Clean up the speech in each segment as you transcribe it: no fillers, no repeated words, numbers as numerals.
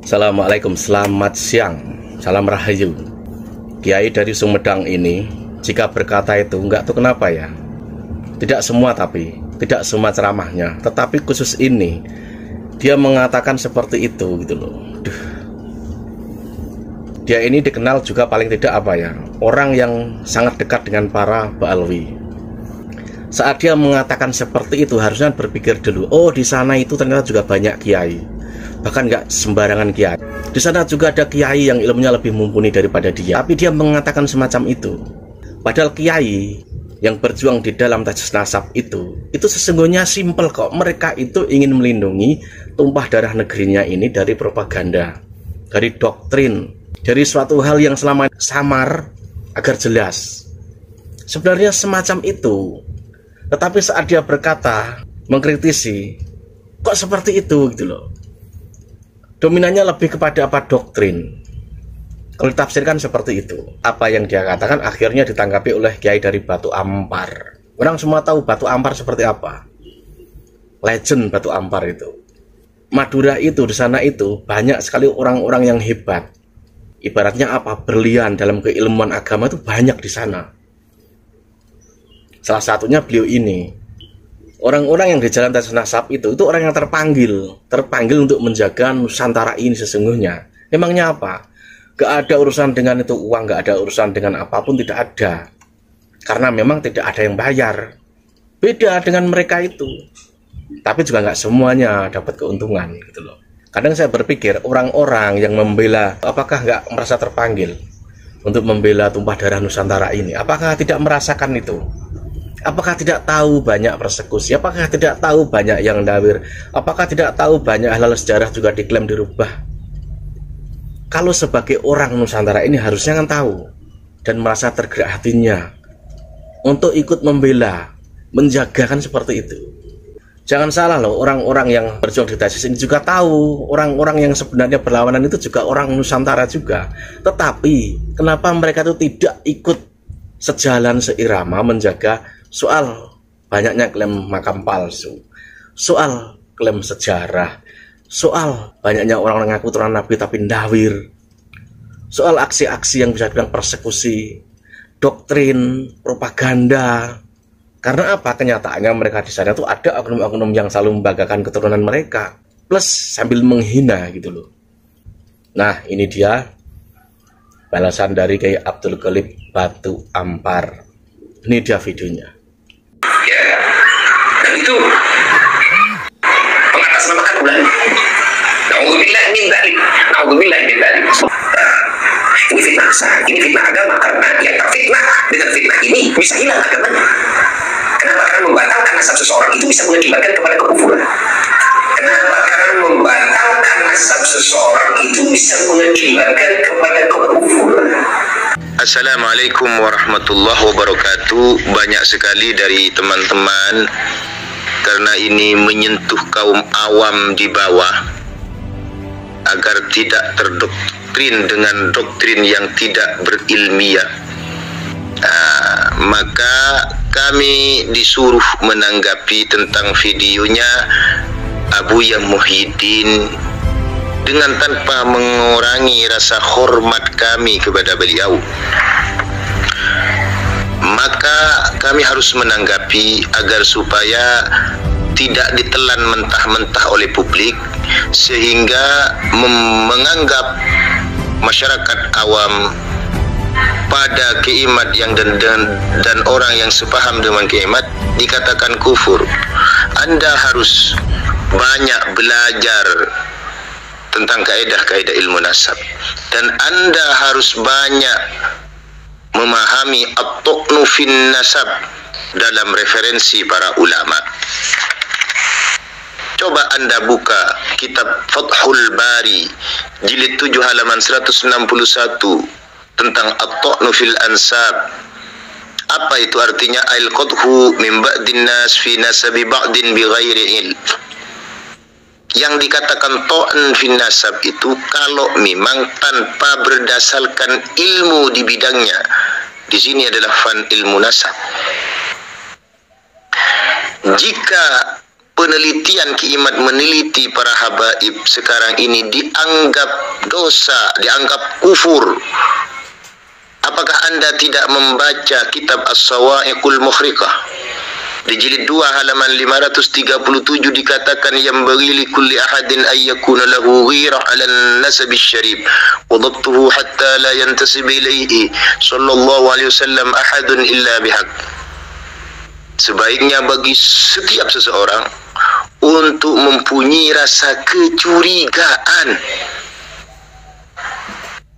Assalamualaikum, selamat siang, salam rahayu. Kiai dari Sumedang ini, jika berkata itu enggak tahu kenapa ya. Tidak semua tidak semua ceramahnya, tetapi khusus ini dia mengatakan seperti itu gitu loh. Dia ini dikenal juga paling tidak orang yang sangat dekat dengan para Ba'alwi. Saat dia mengatakan seperti itu harusnya berpikir dulu, oh di sana itu ternyata juga banyak kiai. Bahkan nggak sembarangan kiai. Di sana juga ada kiai yang ilmunya lebih mumpuni daripada dia. Tapi dia mengatakan semacam itu. Padahal kiai yang berjuang di dalam tajus nasab itu sesungguhnya simpel kok. Mereka itu ingin melindungi tumpah darah negerinya ini dari propaganda, dari doktrin, dari suatu hal yang selama samar agar jelas. Sebenarnya semacam itu. Tetapi saat dia berkata, mengkritisi, kok seperti itu gitu loh. Dominannya lebih kepada doktrin. Kalau ditafsirkan seperti itu, apa yang dia katakan akhirnya ditanggapi oleh kiai dari Batu Ampar. Orang semua tahu Batu Ampar seperti apa. Legend Batu Ampar itu. Madura itu, di sana itu banyak sekali orang-orang yang hebat. Ibaratnya berlian dalam keilmuan agama itu banyak di sana. Salah satunya beliau ini. Orang-orang yang di jalan tajus nasab itu orang yang terpanggil untuk menjaga Nusantara ini sesungguhnya. Memangnya apa? Gak ada urusan dengan itu uang, gak ada urusan dengan apapun, tidak ada. Karena memang tidak ada yang bayar. Beda dengan mereka itu. Tapi juga gak semuanya dapat keuntungan gitu loh. Kadang saya berpikir orang-orang yang membela, apakah gak merasa terpanggil untuk membela tumpah darah Nusantara ini? Apakah tidak merasakan itu? Apakah tidak tahu banyak persekusi? Apakah tidak tahu banyak yang dawir? Apakah tidak tahu banyak hal sejarah juga diklaim dirubah? Kalau sebagai orang Nusantara ini harusnya kan tahu dan merasa tergerak hatinya untuk ikut membela, menjaga kan seperti itu. Jangan salah loh, orang-orang yang berjuang di tajus ini juga tahu orang-orang yang sebenarnya berlawanan itu juga orang Nusantara juga. Tetapi kenapa mereka itu tidak ikut sejalan seirama menjaga soal banyaknya klaim makam palsu, soal klaim sejarah, soal banyaknya orang ngaku turun nabi tapi ndawir, soal aksi-aksi yang bisa dibilang persekusi, doktrin, propaganda. Karena apa? Kenyataannya mereka di sana tuh ada oknum-oknum yang selalu membanggakan keturunan mereka, plus sambil menghina gitu loh. Nah, ini dia balasan dari Kiai Abdul Ghalib Batu Ampar. Ini dia videonya. Ya, dan itu mengatasnamakan bulan. Nauzubillah min dzalik. Nauzubillah min dzalik. Ini fitnah besar, ini fitnah agama karena yang terfitnah dengan fitnah ini bisa hilang agamanya. Kenapa? Karena membatalkan nasab seseorang itu bisa mengakibatkan kepada kekufuran. Kenapa? Karena membatalkan nasab seseorang itu bisa mengakibatkan kepada kekufuran. Assalamualaikum warahmatullahi wabarakatuh. Banyak sekali dari teman-teman, karena ini menyentuh kaum awam di bawah, agar tidak terdoktrin dengan doktrin yang tidak berilmiah. Maka kami disuruh menanggapi tentang videonya Abuya Muhyiddin dengan tanpa mengurangi rasa hormat kami kepada beliau. Maka kami harus menanggapi agar supaya tidak ditelan mentah-mentah oleh publik, sehingga menganggap masyarakat awam pada kiamat yang dan orang yang sepaham dengan kiamat dikatakan kufur. Anda harus banyak belajar tentang kaidah-kaidah ilmu nasab, dan Anda harus banyak memahami at-tu'nu fin nasab dalam referensi para ulama. Coba Anda buka kitab Fathul Bari jilid 7 halaman 161 tentang at-tu'nu fil ansab. Apa itu artinya? Al-qadhu min ba'din nas fi nasabi ba'din bighairi ilm. Yang dikatakan to'an fin nasab itu kalau memang tanpa berdasarkan ilmu di bidangnya. Di sini adalah fan ilmu nasab. Jika penelitian kiamat meneliti para habaib sekarang ini dianggap dosa, dianggap kufur. Apakah Anda tidak membaca kitab As-Sawa'iqul Mukhriqah? Di jilid 2 halaman 537 dikatakan yang bagi li kulli ahadin ay yakuna lahu ghirah 'ala an-nasab asy-syarif wa dhabtuhu hatta la yantasib ilayhi sallallahu alaihi wasallam ahadun illa bihaq. Sebaiknya bagi setiap seseorang untuk mempunyai rasa kecurigaan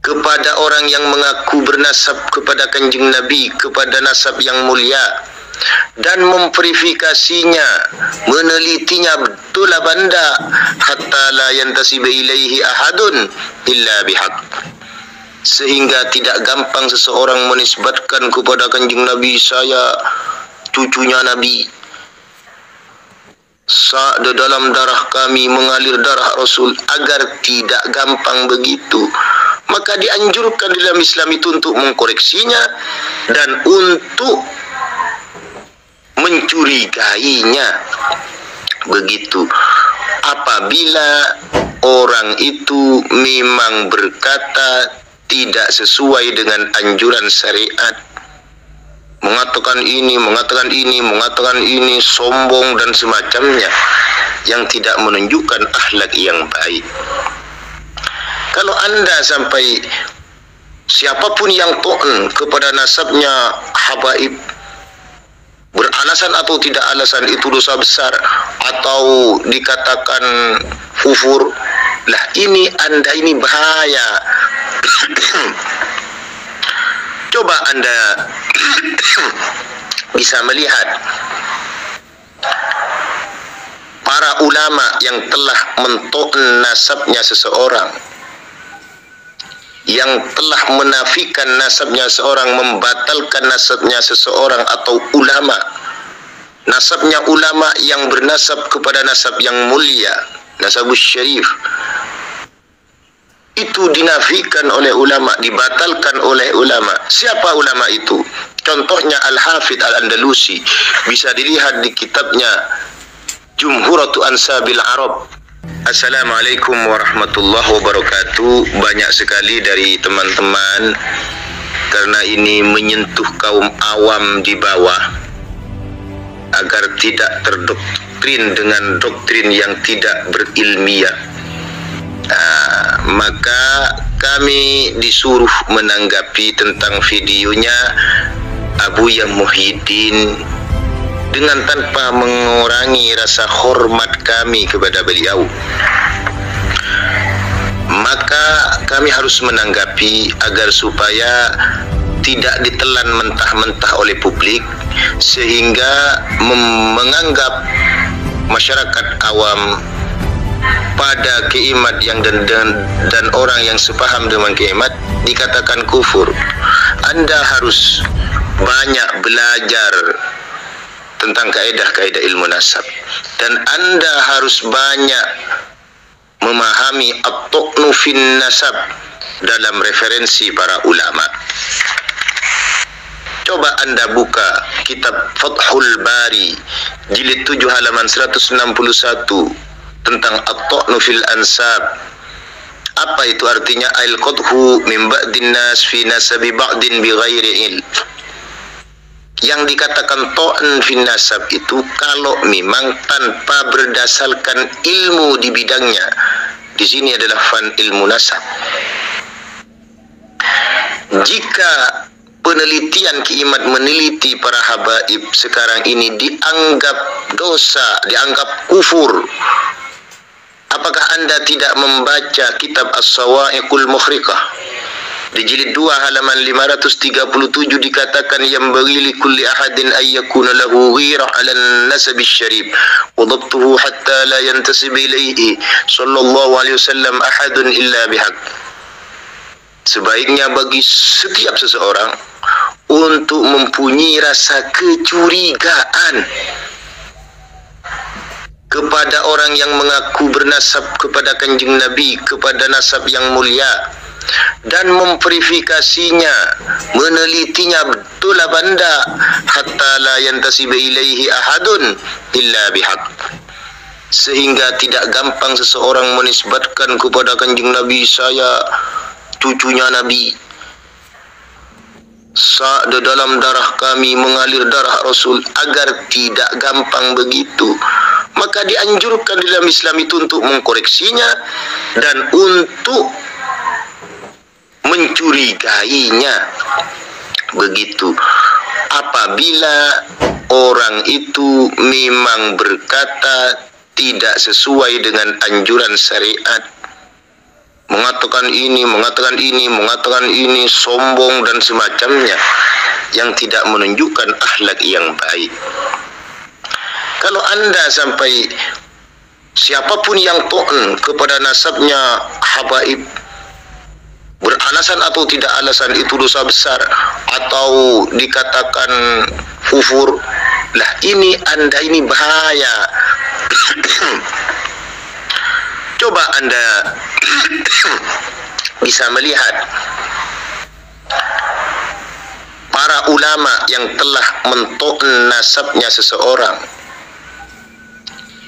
kepada orang yang mengaku bernasab kepada Kanjeng Nabi, kepada nasab yang mulia, dan memverifikasinya, menelitinya betul apa anda, hatta la yantasiba ilaihi ahadun illa bihaq, sehingga tidak gampang seseorang menisbatkan kepada Kanjeng Nabi, saya cucunya Nabi, di dalam darah kami mengalir darah Rasul, agar tidak gampang begitu. Maka dianjurkan dalam Islam itu untuk mengkoreksinya dan untuk mencurigainya. Begitu. Apabila orang itu memang berkata tidak sesuai dengan anjuran syariat, mengatakan ini, sombong dan semacamnya, yang tidak menunjukkan akhlak yang baik. Kalau Anda sampai siapapun yang ta'an kepada nasabnya habaib, beralasan atau tidak alasan, itu dosa besar atau dikatakan kufur, lah ini Anda ini bahaya. Coba Anda bisa melihat para ulama yang telah mento'an nasabnya seseorang, yang telah menafikan nasabnya seorang, membatalkan nasabnya seseorang, atau ulama, nasabnya ulama yang bernasab kepada nasab yang mulia, nasabus syarif, itu dinafikan oleh ulama, dibatalkan oleh ulama. Siapa ulama itu? Contohnya Al-Hafidh Al-Andalusi, bisa dilihat di kitabnya Jumhuratu Ansabil Arab. Assalamualaikum warahmatullahi wabarakatuh. Banyak sekali dari teman-teman, karena ini menyentuh kaum awam di bawah, agar tidak terdoktrin dengan doktrin yang tidak berilmiah, maka kami disuruh menanggapi tentang videonya Abuya Muhyiddin dengan tanpa mengurangi rasa hormat kami kepada beliau. Maka kami harus menanggapi agar supaya tidak ditelan mentah-mentah oleh publik, sehingga menganggap masyarakat awam pada kiamat yang dan orang yang sepaham dengan kiamat dikatakan kufur. Anda harus banyak belajar tentang kaedah-kaedah ilmu nasab, dan Anda harus banyak memahami at-tu'nu fin nasab dalam referensi para ulama. Coba Anda buka kitab Fathul Bari jilid 7 halaman 161 tentang at-tu'nu fil ansab. Apa itu artinya? Al-qadhu min ba'din nas fi nasabi ba'din bighairi ilm. Yang dikatakan to'an fin nasab itu kalau memang tanpa berdasarkan ilmu di bidangnya. Di sini adalah fan ilmu nasab. Jika penelitian kiamat meneliti para habaib sekarang ini dianggap dosa, dianggap kufur, apakah Anda tidak membaca kitab As-Sawa'iqul Mukhriqah? Di jilid 2 halaman 537 dikatakan yang bagi li kulli ahadin ay yakuna lahu ghirah 'ala an-nasab asy-syarif wa dhabtuhu hatta la yantasib ilayhi sallallahu alaihi wasallam ahadun illa bihaq. Sebaiknya bagi setiap seseorang untuk mempunyai rasa kecurigaan kepada orang yang mengaku bernasab kepada Kanjeng Nabi, kepada nasab yang mulia, dan memverifikasinya, menelitinya betul apa anda, hatta la yantasiba ilaihi ahadun illa bihaq, sehingga tidak gampang seseorang menisbatkan kepada Kanjeng Nabi, saya cucunya Nabi. Di dalam darah kami mengalir darah Rasul, agar tidak gampang begitu. Maka dianjurkan dalam Islam itu untuk mengkoreksinya dan untuk mencurigainya. Begitu. Apabila orang itu memang berkata tidak sesuai dengan anjuran syariat, mengatakan ini, sombong dan semacamnya, yang tidak menunjukkan akhlak yang baik. Kalau Anda sampai siapapun yang ta'an kepada nasabnya habaib, beralasan atau tidak alasan, itu dosa besar atau dikatakan kufur, lah ini Anda ini bahaya. Coba Anda bisa melihat para ulama yang telah mento'an nasabnya seseorang,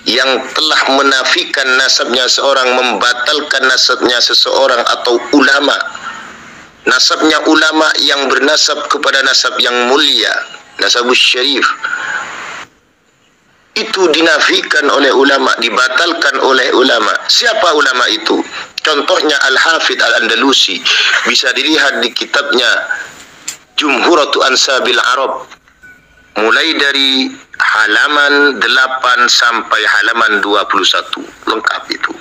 yang telah menafikan nasabnya seseorang, membatalkan nasabnya seseorang, atau ulama, nasabnya ulama yang bernasab kepada nasab yang mulia, nasabus syarif, itu dinafikan oleh ulama, dibatalkan oleh ulama. Siapa ulama itu? Contohnya Al-Hafidh Al-Andalusi, bisa dilihat di kitabnya Jumhuratu Ansabil Arab, mulai dari halaman 8 sampai halaman 21, lengkap itu.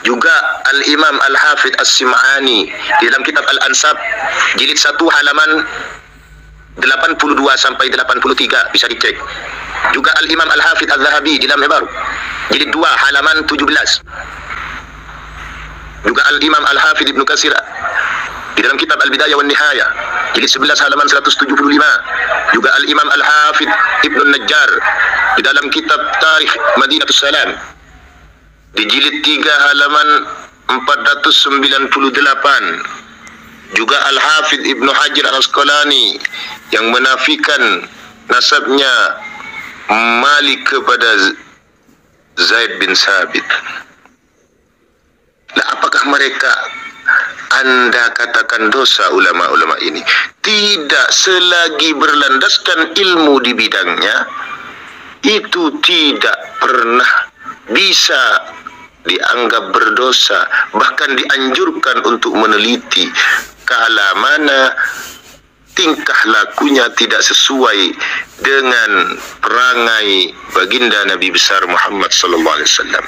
Juga Al-Imam Al-Hafidh As-Sim'ani di dalam kitab Al-Ansab jilid 1 halaman 82 sampai 83, bisa dicek. Juga Al-Imam Al-Hafidh Al-Zahabi di dalam Ibar jilid 2 halaman 17. Juga Al-Imam Al-Hafidh Ibnu Katsir di dalam kitab Al-Bidayah wan Nihayah jilid 11 halaman 175. Juga Al-Imam Al-Hafidh Ibnu Najjar di dalam kitab Tarikh Madinatus Salam di jilid 3 halaman 498. Juga Al-Hafidh Ibnu Hajar Al-Asqalani yang menafikan nasabnya Malik kepada Zaid bin Sabit. Nah, apakah mereka Anda katakan dosa ulama-ulama ini? Tidak, selagi berlandaskan ilmu di bidangnya, itu tidak pernah bisa dianggap berdosa. Bahkan dianjurkan untuk meneliti kala mana tingkah lakunya tidak sesuai dengan perangai baginda Nabi besar Muhammad sallallahu alaihi wasallam.